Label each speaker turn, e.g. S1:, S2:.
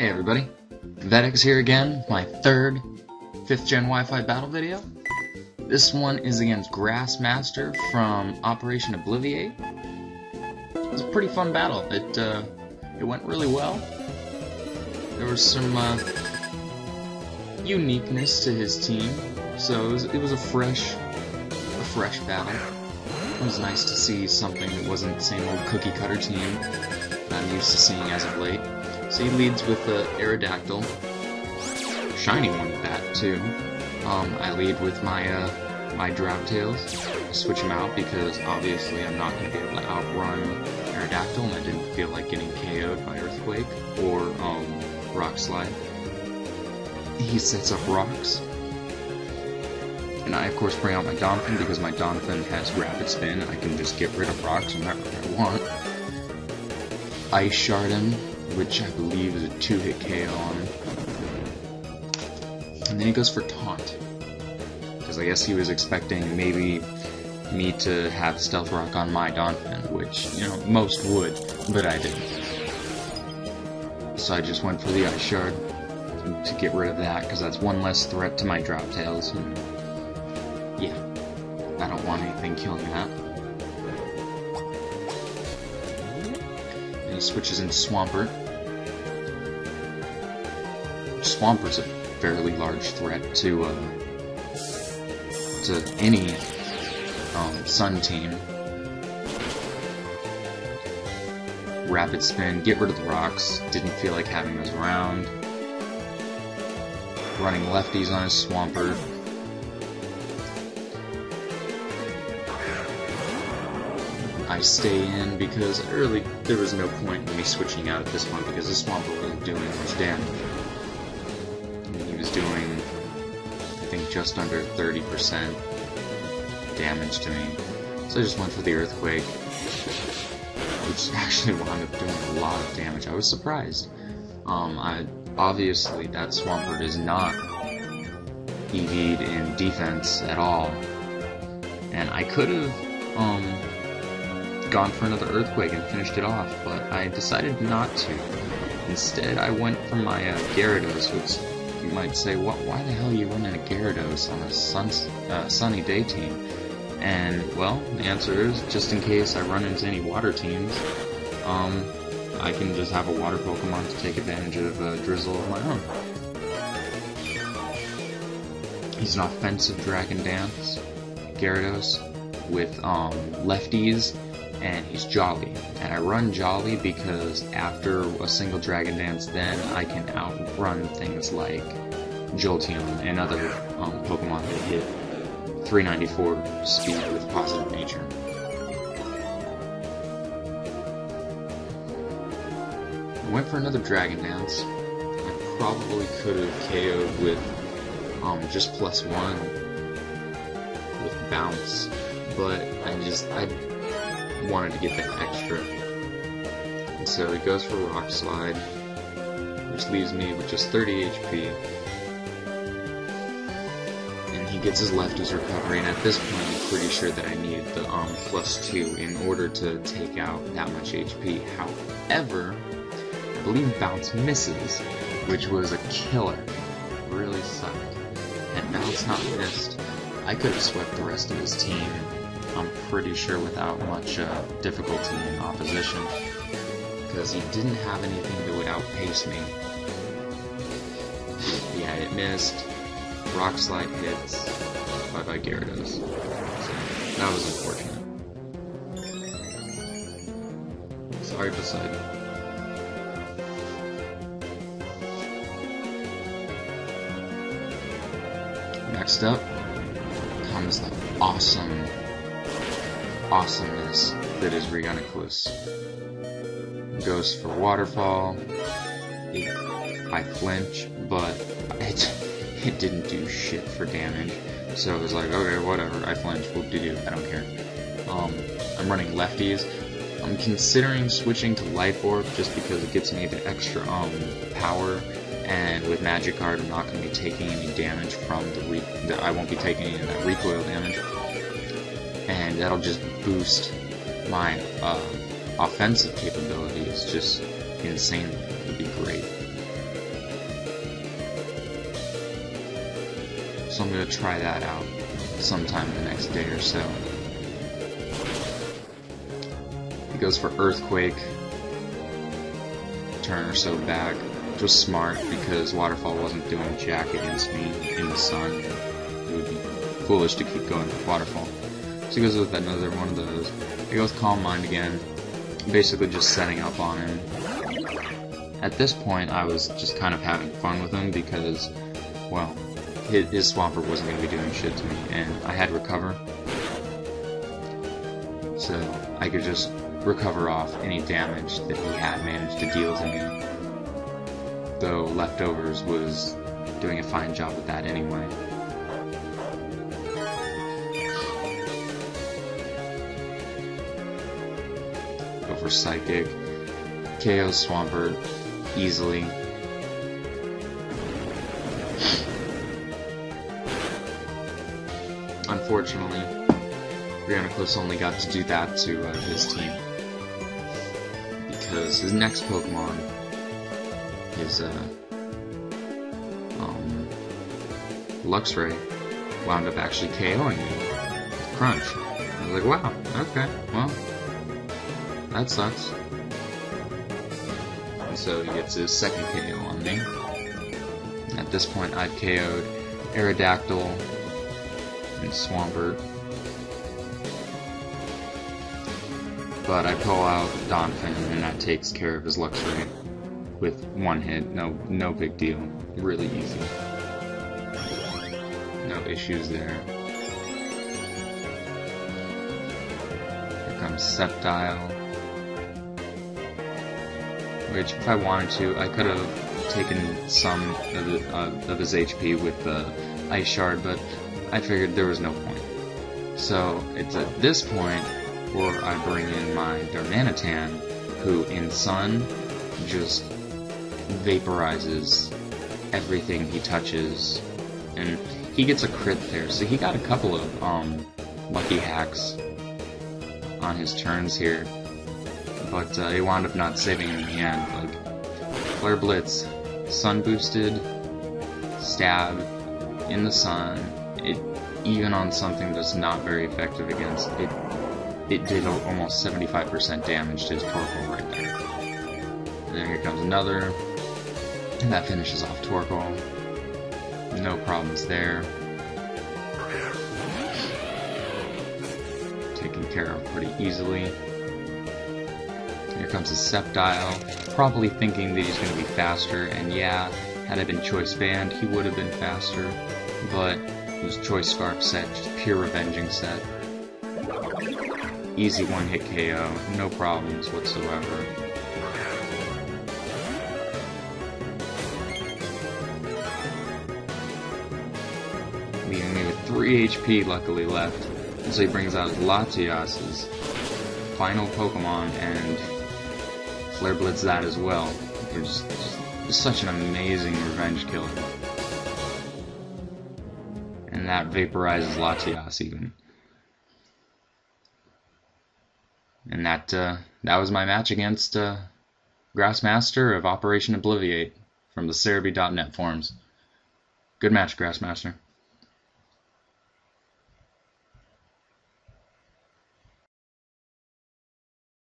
S1: Hey everybody, Vet.EXE here again, my third 5th gen Wi-Fi battle video. This one is against Grassmaster from Operation Obliviate. It was a pretty fun battle. It went really well. There was some uniqueness to his team, so it was a fresh battle. It was nice to see something that wasn't the same old cookie cutter team that I'm used to seeing as of late. So he leads with the Aerodactyl, shiny one at that too. I lead with my my Droughtails. I switch him out because obviously I'm not going to be able to outrun Aerodactyl, and I didn't feel like getting KO'd by Earthquake or Rock Slide. He sets up rocks, and I of course bring out my Donphin because my Donphin has Rapid Spin. I can just get rid of rocks whenever I want. Ice Shard him, which I believe is a 2-hit KO on him. And then he goes for Taunt, because I guess he was expecting maybe me to have Stealth Rock on my Donphin, which, you know, most would, but I didn't. So I just went for the Ice Shard to get rid of that, because that's one less threat to my Droughtails, and yeah, I don't want anything killing that. And he switches into Swampert. Swampert's a fairly large threat to any Sun team. Rapid Spin, get rid of the rocks. Didn't feel like having those around. Running lefties on his Swampert. I stay in because there was no point in me switching out at this point because the Swampert wasn't doing much damage. He was doing, I think, just under 30% damage to me. So I just went for the Earthquake, which actually wound up doing a lot of damage. I was surprised. Obviously that Swampert is not EV'd in defense at all, and I could have gone for another Earthquake and finished it off, but I decided not to. Instead, I went for my Gyarados, which you might say, why the hell are you running a Gyarados on a sunny day team? And, well, the answer is, just in case I run into any water teams, I can just have a water Pokemon to take advantage of Drizzle of my own. He's an offensive Dragon Dance Gyarados with lefties, and he's Jolly. And I run Jolly because after a single Dragon Dance, then I can outrun things like Jolteon and other Pokemon that hit 394 speed with Positive Nature. I went for another Dragon Dance. I probably could have KO'd with just +1 with Bounce, but I wanted to get that extra. And so he goes for Rock Slide, which leaves me with just 30 HP. And he gets his lefties recovery, and at this point I'm pretty sure that I needed the +2 in order to take out that much HP. However, I believe Bounce misses, which was a killer. It really sucked. And Bounce not missed, I could have swept the rest of his team, I'm pretty sure, without much difficulty in opposition, because he didn't have anything that would outpace me. Yeah, it missed. Rock Slide hits. Bye-bye Gyarados. So, that was unfortunate. Sorry, Poseidon. Next up comes the awesomeness that is Reuniclus. Goes for Waterfall. I flinch, but it didn't do shit for damage. So it was like, okay, whatever, I flinch, whoop-de-doo, I don't care. I'm running lefties. I'm considering switching to Life Orb just because it gives me the extra power. And with Magikarp, I'm not going to be taking any damage from I won't be taking any of that recoil damage. And that'll just boost my offensive capabilities just insanely. It would be great. So I'm going to try that out sometime the next day or so. He goes for Earthquake, turn or so back, which was smart because Waterfall wasn't doing jack against me in the sun. It would be foolish to keep going with Waterfall. So he goes with another one of those. He goes Calm Mind again, basically just setting up on him. At this point, I was just kind of having fun with him because, well, his Swampert wasn't going to be doing shit to me, and I had Recover. So I could just recover off any damage that he had managed to deal to me. Though Leftovers was doing a fine job with that anyway. Go for Psychic. KO Swampert easily. Unfortunately, Brianiclus only got to do that to his team. Because his next Pokemon, his Luxray, wound up actually KOing me. Crunch. I was like, wow, okay, well, that sucks. And so he gets his second KO on me. At this point, I've KO'd Aerodactyl and Swampert. But I pull out Donphin, and that takes care of his Luxray with one hit. No big deal. Really easy. No issues there. Here comes Sceptile, which, if I wanted to, I could have taken some of his HP with the Ice Shard, but I figured there was no point. So it's at this point where I bring in my Darmanitan, who in Sun just vaporizes everything he touches, and he gets a crit there. So he got a couple of lucky hacks on his turns here, but he wound up not saving him in the end. Like Flare Blitz, Sun boosted, stab in the sun. It, even on something that's not very effective against it, it did almost 75% damage to his Torkoal right there. And then here comes another, and that finishes off Torkoal. No problems there. Taken care of pretty easily. Here comes a Sceptile, probably thinking that he's going to be faster, and yeah, had I been Choice Band, he would have been faster, but it was Choice Scarf set, just pure revenging set. Easy one-hit KO, no problems whatsoever. Leaving me with 3 HP luckily left, and so he brings out his Latias's final Pokemon and Flare Blitz that as well. It's such an amazing revenge killer. And that vaporizes Latias even. And that was my match against Grassmaster of Operation Obliviate from the Cerebi.net forums. Good match, Grassmaster.